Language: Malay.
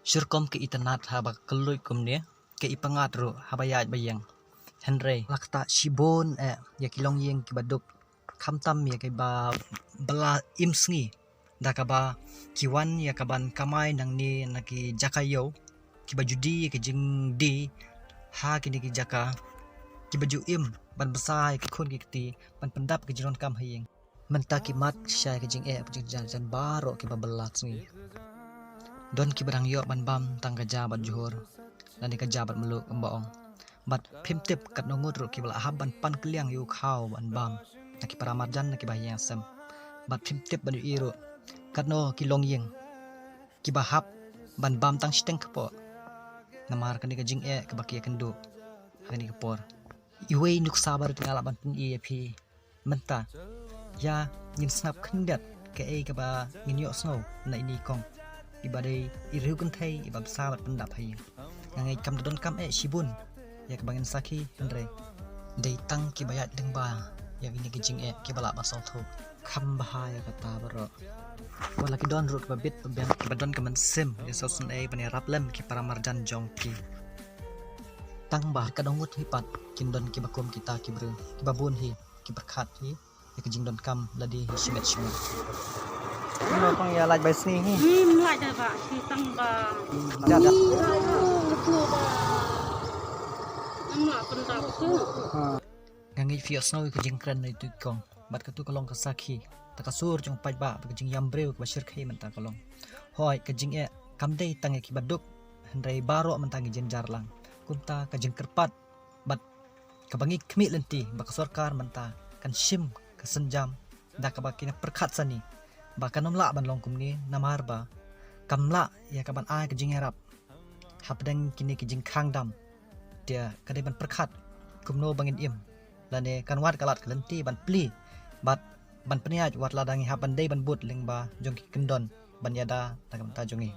Syurkom ke itanat haba keluy kumne ke ipangat ro haba yaj bayang Henry lakta shibon ya kilong yeng ki baduk kamtam ya ke ba bala imsngi da ka ba kiwan ya kaban kamai nang ni naki jakayo ki bajudi ke jing di ha kini ki jaka ki baju im ban besai ki khun ki ti ban pendap ki jiron kam hayeng menta ki mat syai ke jing jan baro ki babelak sngi don ki barang yo ban bam tang gaja bat juhur dan di gaja bat meluk embaong bat pimtip kat nongut ro ki bala haban pan kliang yu khau ban bam naki paramarjan naki bayang sem bat pimtip ban iro kat no ki long yeng ki bahap ban bam tang steng kepo namar kan di jing ke baki kendu hani kepor iwe nuk sabar tinggal ban pun ep menta ya ngin snap kendat ke ke ba ngin yo snow na ini kong ibadai iru kun thai ibab sabat pendap hai ngai kam don kam shibun ya kebangin saki andre dei tang ki bayat deng ba ya ini ki jing ki bala basal thu kham bahaya kata baro wala ki don rut babit pembiang ki badon kaman sim ya sosun bani raplem ki para marjan jongki tang bah kadongut hipat kindon ki bakum kita ki bru ki babun hi ki berkat hi ya ki jing don kam ladi shimet shimet nó con ya lại bài sinh hi lại đây bà si tăng bà dạ dạ mà con đào chứ ngangi fios snow ke jing kran itu kong bat ka tu kolong ka sakhi ta ka sur jong pai ba ke jing yam breu ka shir khai menta kolong hoi ke jing kam dei tang ki baduk hendrai baro mentangi Jynjar lang kunta ka jing kerpat bat ka bangi khmi lenti ba ka sarkar menta kan shim ka senjam da ka ba kina perkhat sani ba kanomla ban long kumni namar ba kamla ya kaban ai ke jing herap hapdeng kini ke jing khang dam dia kadai ban perkhat kumno bangin im lane kan wat kalat kelenti ban pli bat ban peniaj wat ladangi hapan dei ban but lingba jongki kendon ban yada takam ta jongi